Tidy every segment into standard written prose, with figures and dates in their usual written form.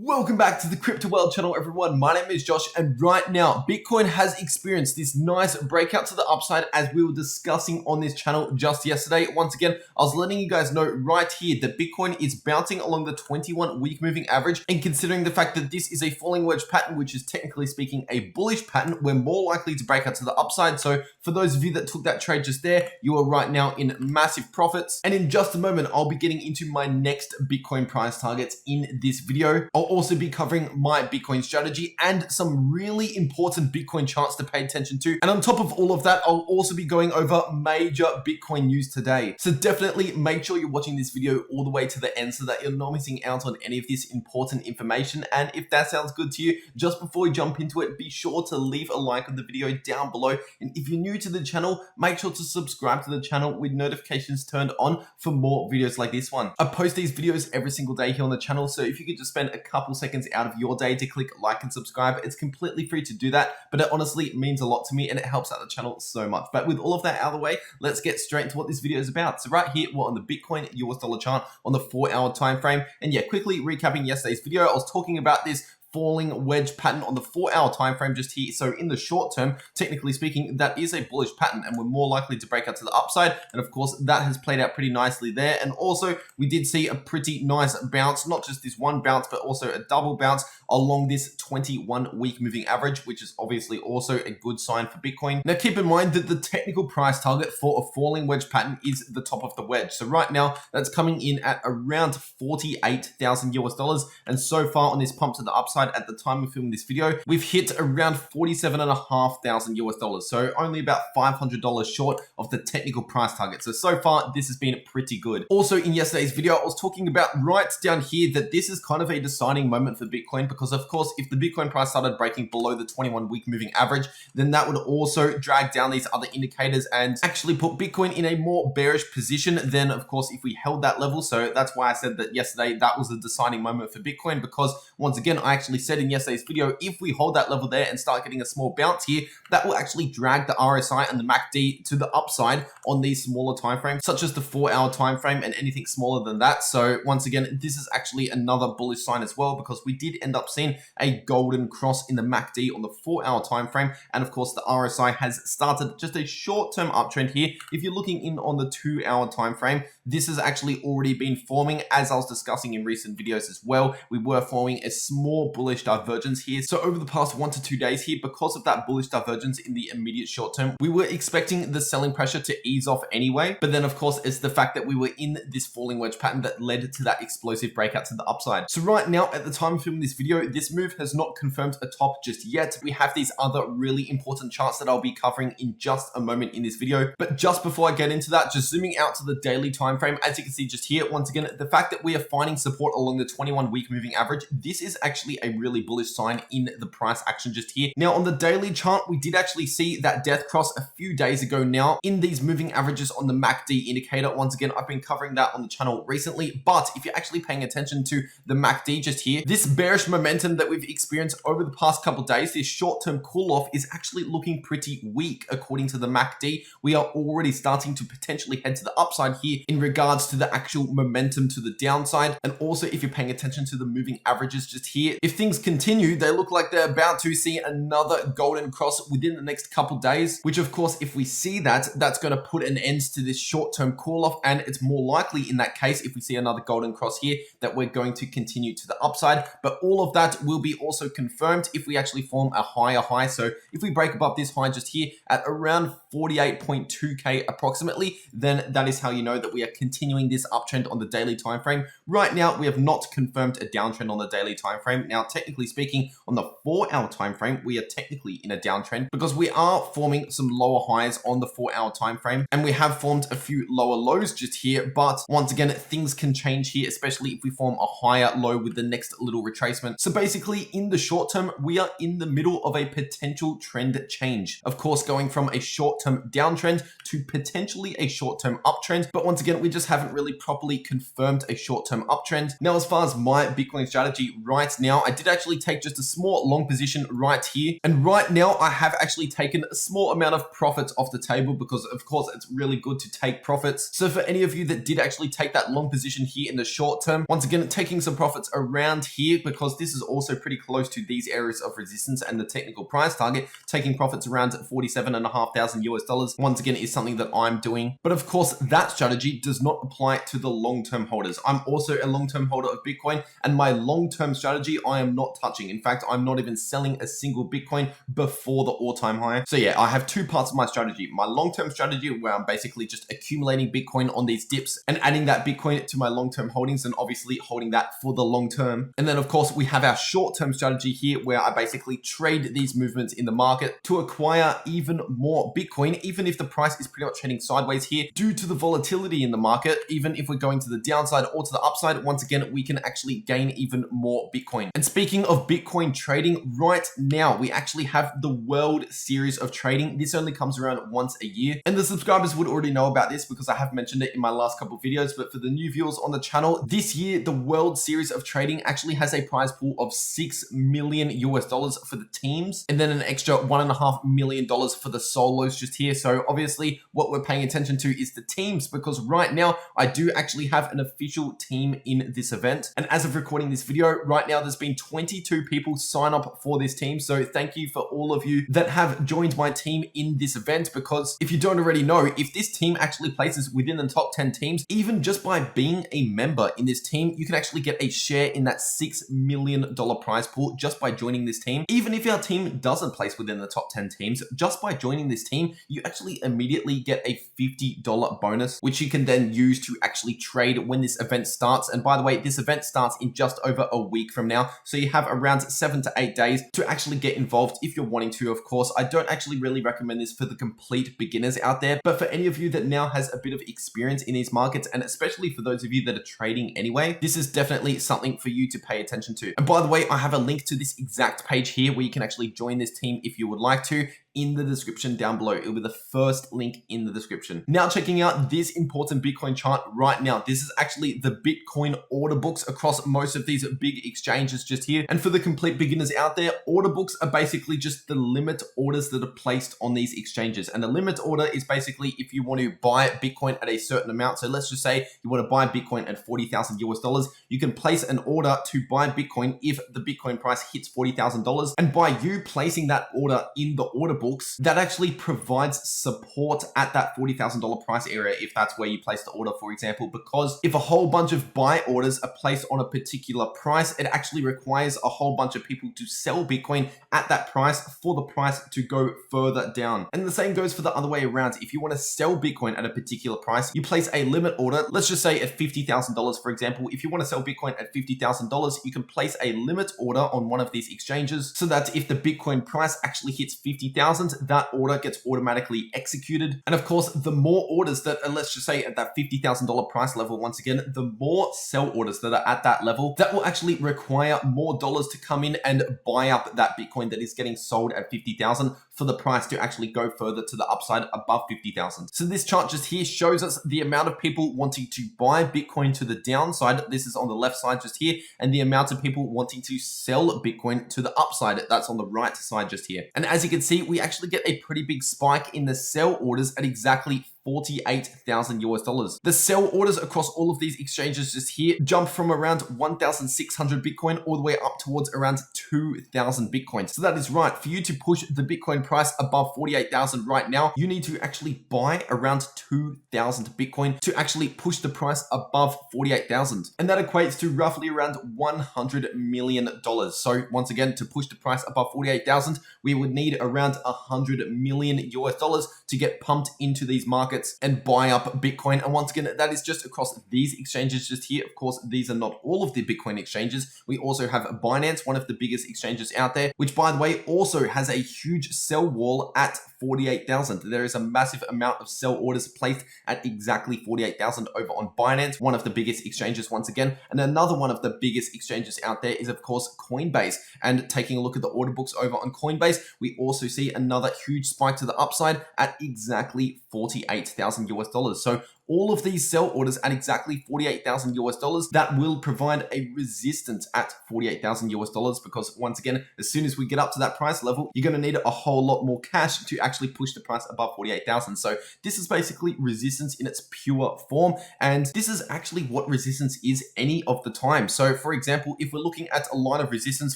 Welcome back to the Crypto World channel, everyone. My name is Josh, and right now, Bitcoin has experienced this nice breakout to the upside as we were discussing on this channel just yesterday. Once again, I was letting you guys know right here that Bitcoin is bouncing along the 21-week moving average, and considering the fact that this is a falling wedge pattern, which is technically speaking a bullish pattern, we're more likely to break out to the upside. So for those of you that took that trade just there, you are right now in massive profits. And in just a moment, I'll be getting into my next Bitcoin price targets in this video. I'll also be covering my Bitcoin strategy and some really important Bitcoin charts to pay attention to. And on top of all of that, I'll also be going over major Bitcoin news today. So definitely make sure you're watching this video all the way to the end so that you're not missing out on any of this important information. And if that sounds good to you, just before we jump into it, be sure to leave a like on the video down below. And if you're new to the channel, make sure to subscribe to the channel with notifications turned on for more videos like this one. I post these videos every single day here on the channel, so if you could just spend a couple seconds out of your day to click like and subscribe, it's completely free to do that, but it honestly means a lot to me and it helps out the channel so much. But with all of that out of the way, let's get straight into what this video is about. So right here, we're on the Bitcoin US dollar chart on the 4-hour time frame. And yeah, quickly recapping yesterday's video, I was talking about this falling wedge pattern on the 4-hour time frame just here. So in the short term, technically speaking, that is a bullish pattern and we're more likely to break out to the upside. And of course, that has played out pretty nicely there. And also, we did see a pretty nice bounce, not just this one bounce, but also a double bounce along this 21-week moving average, which is obviously also a good sign for Bitcoin. Now, keep in mind that the technical price target for a falling wedge pattern is the top of the wedge. So right now, that's coming in at around 48,000 US dollars. And so far on this pump to the upside, at the time of filming this video, we've hit around 47,500 US dollars. So only about $500 short of the technical price target. So far, this has been pretty good. Also in yesterday's video, I was talking about right down here that this is kind of a deciding moment for Bitcoin, because of course, if the Bitcoin price started breaking below the 21-week moving average, then that would also drag down these other indicators and actually put Bitcoin in a more bearish position than, of course, if we held that level. So that's why I said that yesterday, that was a deciding moment for Bitcoin, because once again, I actually said in yesterday's video, if we hold that level there and start getting a small bounce here, that will actually drag the RSI and the MACD to the upside on these smaller time frames, such as the 4-hour time frame and anything smaller than that. So once again, this is actually another bullish sign as well, because we did end up seeing a golden cross in the MACD on the 4-hour time frame, and of course the RSI has started just a short-term uptrend here. If you're looking in on the 2-hour time frame, this has actually already been forming, as I was discussing in recent videos as well. We were forming a small bullish divergence here. So over the past 1 to 2 days here, because of that bullish divergence in the immediate short term, we were expecting the selling pressure to ease off anyway. But then of course, it's the fact that we were in this falling wedge pattern that led to that explosive breakout to the upside. So right now, at the time of filming this video, this move has not confirmed a top just yet. We have these other really important charts that I'll be covering in just a moment in this video. But just before I get into that, just zooming out to the daily time frame, as you can see just here, once again, the fact that we are finding support along the 21-week moving average, this is actually a really bullish sign in the price action just here. Now on the daily chart, we did actually see that death cross a few days ago now in these moving averages on the MACD indicator. Once again, I've been covering that on the channel recently, but if you're actually paying attention to the MACD just here, this bearish momentum that we've experienced over the past couple of days, this short-term cool off is actually looking pretty weak according to the MACD. We are already starting to potentially head to the upside here in regards to the actual momentum to the downside. And also if you're paying attention to the moving averages just here, if things continue, they look like they're about to see another golden cross within the next couple days, which of course, if we see that, that's going to put an end to this short-term call off. And it's more likely in that case, if we see another golden cross here, that we're going to continue to the upside. But all of that will be also confirmed if we actually form a higher high. So if we break above this high just here at around 48.2K approximately, then that is how you know that we are continuing this uptrend on the daily time frame. Right now, we have not confirmed a downtrend on the daily time frame. Now, technically speaking, on the 4-hour time frame, we are technically in a downtrend because we are forming some lower highs on the 4-hour time frame, and we have formed a few lower lows just here. But once again, things can change here, especially if we form a higher low with the next little retracement. So basically, in the short term, we are in the middle of a potential trend change. Of course, going from a short short-term downtrend to potentially a short-term uptrend. But once again, we just haven't really properly confirmed a short-term uptrend. Now, as far as my Bitcoin strategy right now, I did actually take just a small long position right here. And right now, I have actually taken a small amount of profits off the table because, of course, it's really good to take profits. So for any of you that did actually take that long position here in the short term, once again, taking some profits around here because this is also pretty close to these areas of resistance and the technical price target, taking profits around 47,500 US dollars. Once again, is something that I'm doing. But of course, that strategy does not apply to the long-term holders. I'm also a long-term holder of Bitcoin, and my long-term strategy, I am not touching. In fact, I'm not even selling a single Bitcoin before the all-time high. So yeah, I have two parts of my strategy. My long-term strategy, where I'm basically just accumulating Bitcoin on these dips and adding that Bitcoin to my long-term holdings and obviously holding that for the long term. And then of course, we have our short-term strategy here where I basically trade these movements in the market to acquire even more Bitcoin, even if the price is pretty much heading sideways here due to the volatility in the market. Even if we're going to the downside or to the upside, once again, we can actually gain even more Bitcoin. And speaking of Bitcoin trading, right now, we actually have the World Series of Trading. This only comes around once a year. And the subscribers would already know about this because I have mentioned it in my last couple of videos. But for the new viewers on the channel, this year, the World Series of Trading actually has a prize pool of $6 million US dollars for the teams, and then an extra $1.5 million for the solos just here. So obviously what we're paying attention to is the teams, because right now I do actually have an official team in this event. And as of recording this video right now, there's been 22 people sign up for this team. So thank you for all of you that have joined my team in this event, because if you don't already know, if this team actually places within the top 10 teams, even just by being a member in this team, you can actually get a share in that $6 million prize pool just by joining this team. Even if our team doesn't place within the top 10 teams, just by joining this team, you actually immediately get a $50 bonus, which you can then use to actually trade when this event starts. And by the way, this event starts in just over a week from now. So you have around 7 to 8 days to actually get involved if you're wanting to. Of course, I don't actually really recommend this for the complete beginners out there, but for any of you that now has a bit of experience in these markets, and especially for those of you that are trading anyway, this is definitely something for you to pay attention to. And by the way, I have a link to this exact page here where you can actually join this team if you would like to, in the description down below. It will be the first link in the description. Now, checking out this important Bitcoin chart right now. This is actually the Bitcoin order books across most of these big exchanges just here. And for the complete beginners out there, order books are basically just the limit orders that are placed on these exchanges. And the limit order is basically if you want to buy Bitcoin at a certain amount. So let's just say you want to buy Bitcoin at 40,000 US dollars. You can place an order to buy Bitcoin if the Bitcoin price hits $40,000. And by you placing that order in the order books, that actually provides support at that $40,000 price area if that's where you place the order, for example, because if a whole bunch of buy orders are placed on a particular price, it actually requires a whole bunch of people to sell Bitcoin at that price for the price to go further down. And the same goes for the other way around. If you want to sell Bitcoin at a particular price, you place a limit order, let's just say at $50,000, for example. If you want to sell Bitcoin at $50,000, you can place a limit order on one of these exchanges so that if the Bitcoin price actually hits 50,000, that order gets automatically executed. And of course, the more orders that, let's just say at that $50,000 price level, once again, the more sell orders that are at that level, that will actually require more dollars to come in and buy up that Bitcoin that is getting sold at 50,000 for the price to actually go further to the upside above 50,000. So this chart just here shows us the amount of people wanting to buy Bitcoin to the downside. This is on the left side just here, and the amount of people wanting to sell Bitcoin to the upside. That's on the right side just here. And as you can see, we actually get a pretty big spike in the sell orders at exactly 48,000 US dollars. The sell orders across all of these exchanges just here jump from around 1,600 Bitcoin all the way up towards around 2,000 Bitcoin. So that is right. For you to push the Bitcoin price above 48,000 right now, you need to actually buy around 2,000 Bitcoin to actually push the price above 48,000. And that equates to roughly around $100 million. So once again, to push the price above 48,000, we would need around $100 million US dollars to get pumped into these markets markets and buy up Bitcoin. And once again, that is just across these exchanges just here. Of course, these are not all of the Bitcoin exchanges. We also have Binance, one of the biggest exchanges out there, which by the way, also has a huge sell wall at 48,000. There is a massive amount of sell orders placed at exactly 48,000 over on Binance, one of the biggest exchanges once again. And another one of the biggest exchanges out there is of course Coinbase. And taking a look at the order books over on Coinbase, we also see another huge spike to the upside at exactly 48,000 US dollars. So all of these sell orders at exactly 48,000 US dollars, that will provide a resistance at 48,000 US dollars, because once again, as soon as we get up to that price level, you're going to need a whole lot more cash to actually push the price above 48,000. So this is basically resistance in its pure form. And this is actually what resistance is any of the time. So for example, if we're looking at a line of resistance,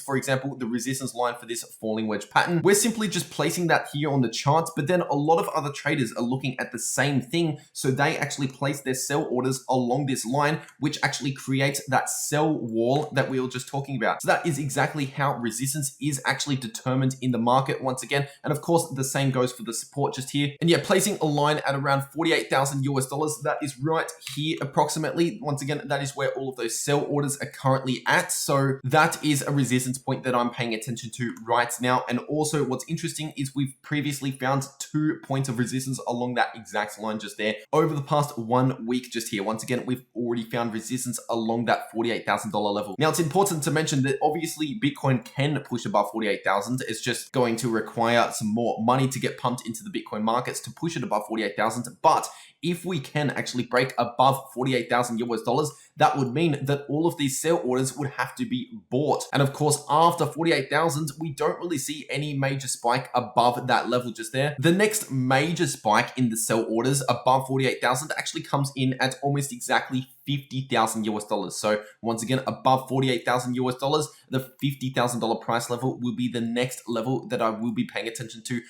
for example, the resistance line for this falling wedge pattern, we're simply just placing that here on the charts, but then a lot of other traders are looking at the same thing. So they actually place their sell orders along this line, which actually creates that sell wall that we were just talking about. So that is exactly how resistance is actually determined in the market once again. And of course, the same goes for the support just here. And yeah, placing a line at around 48,000 US dollars, that is right here approximately. Once again, that is where all of those sell orders are currently at. So that is a resistance point that I'm paying attention to right now. And also what's interesting is we've previously found 2 points of resistance along that exact line just there over the past 1 week just here. Once again, we've already found resistance along that $48,000 level. Now, it's important to mention that obviously Bitcoin can push above 48,000. It's just going to require some more money to get pumped into the Bitcoin markets to push it above 48,000. But if we can actually break above 48,000 US dollars, that would mean that all of these sell orders would have to be bought. And of course, after 48,000, we don't really see any major spike above that level just there. The next major spike in the sell orders above 48,000 actually comes in at almost exactly 50,000 US dollars. So once again, above 48,000 US dollars, the $50,000 price level will be the next level that I will be paying attention to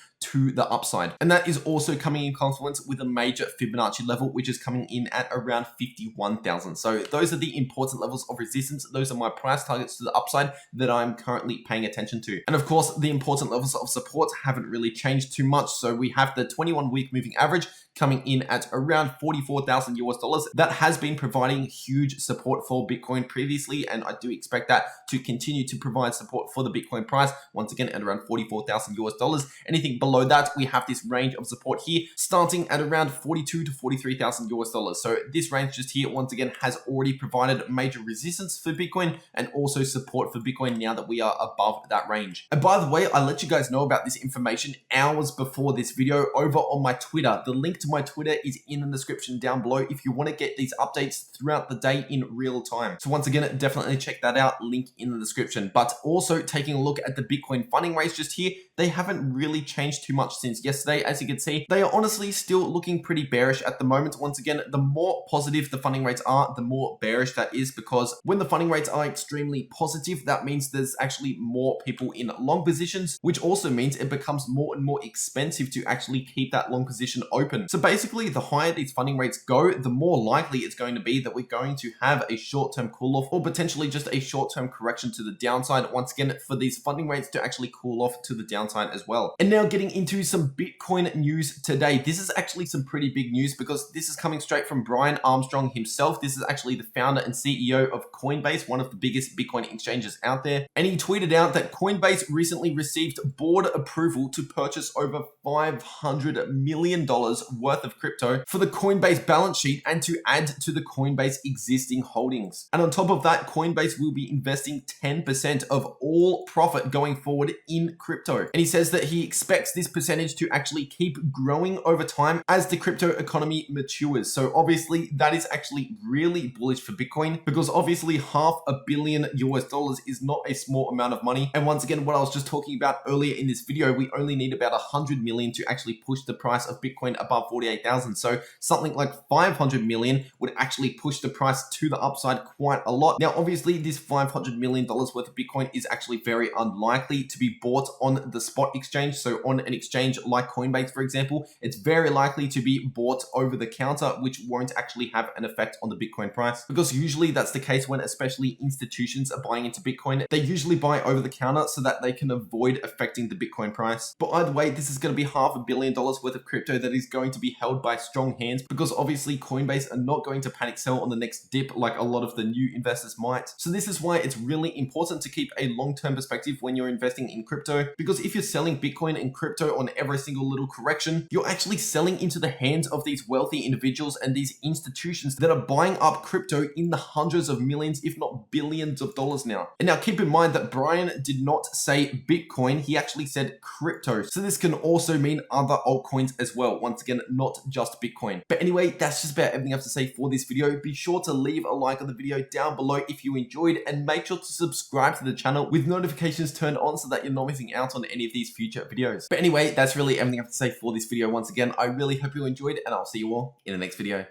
the upside. And that is also coming in confluence with a major Fibonacci level, which is coming in at around 51,000. So those are the important levels of resistance. Those are my price targets to the upside that I'm currently paying attention to. And of course, the important levels of support haven't really changed too much. So we have the 21-week moving average coming in at around 44,000 US dollars. That has been providing huge support for Bitcoin previously, and I do expect that to continue to provide support for the Bitcoin price once again at around 44,000 US dollars. Anything below that, we have this range of support here starting at around 42 to 43,000 US dollars. So this range just here once again has already provided major resistance for Bitcoin and also support for Bitcoin now that we are above that range. And by the way, I let you guys know about this information hours before this video over on my Twitter. The link to my Twitter is in the description down below if you want to get these updates throughout the day in real time. So once again, definitely check that out, link in the description. But also taking a look at the Bitcoin funding rates just here, they haven't really changed too much since yesterday. As you can see, they are honestly still looking pretty bearish at the moment. Once again, the more positive the funding rates are, the more bearish that is, because when the funding rates are extremely positive, that means there's actually more people in long positions, which also means it becomes more and more expensive to actually keep that long position open. So basically, the higher these funding rates go, the more likely it's going to be that we're going to have a short-term cool-off or potentially just a short-term correction to the downside, once again, for these funding rates to actually cool off to the downside as well. And now getting into some Bitcoin news today. This is actually some pretty big news because this is coming straight from Brian Armstrong himself. This is actually the founder and CEO of Coinbase, one of the biggest Bitcoin exchanges out there. And he tweeted out that Coinbase recently received board approval to purchase over $500 million worth of crypto for the Coinbase balance sheet and to add to the Coinbase existing holdings. And on top of that, Coinbase will be investing 10% of all profit going forward in crypto. And he says that he expects this percentage to actually keep growing over time as the crypto economy matures. So obviously that is actually really bullish for Bitcoin, because obviously $500 million US is not a small amount of money. And once again, what I was just talking about earlier in this video, we only need about 100 million to actually push the price of Bitcoin above 48,000. So something like 500 million would actually push the price to the upside quite a lot. Now, obviously this $500 million worth of Bitcoin is actually very unlikely to be bought on the spot exchange. So on an exchange like Coinbase, for example, it's very likely to be bought over the counter, which won't actually have an effect on the Bitcoin price. Because usually that's the case when especially institutions are buying into Bitcoin. They usually buy over the counter so that they can avoid affecting the Bitcoin price. But either way, this is going to be $500 million worth of crypto that is going to be held by strong hands, because obviously Coinbase are not going to panic sell on the next dip like a lot of the new investors might. So this is why it's really important to keep a long-term perspective when you're investing in crypto, because if you're selling Bitcoin and crypto on every single little correction, you're actually selling into the hands of these wealthy individuals and these institutions that are buying up crypto in the hundreds of millions, if not billions of dollars now. And now keep in mind that Brian did not say Bitcoin, he actually said crypto. So this can also mean other altcoins as well. Once again, not just Bitcoin. But anyway, that's just about everything I have to say for this video. Be sure to leave a like on the video down below if you enjoyed, and make sure to subscribe to the channel with notifications turned on so that you're not missing out on any of these future videos. But anyway, that's really everything I have to say for this video. Once again, I really hope you enjoyed, and I'll see you all in the next video.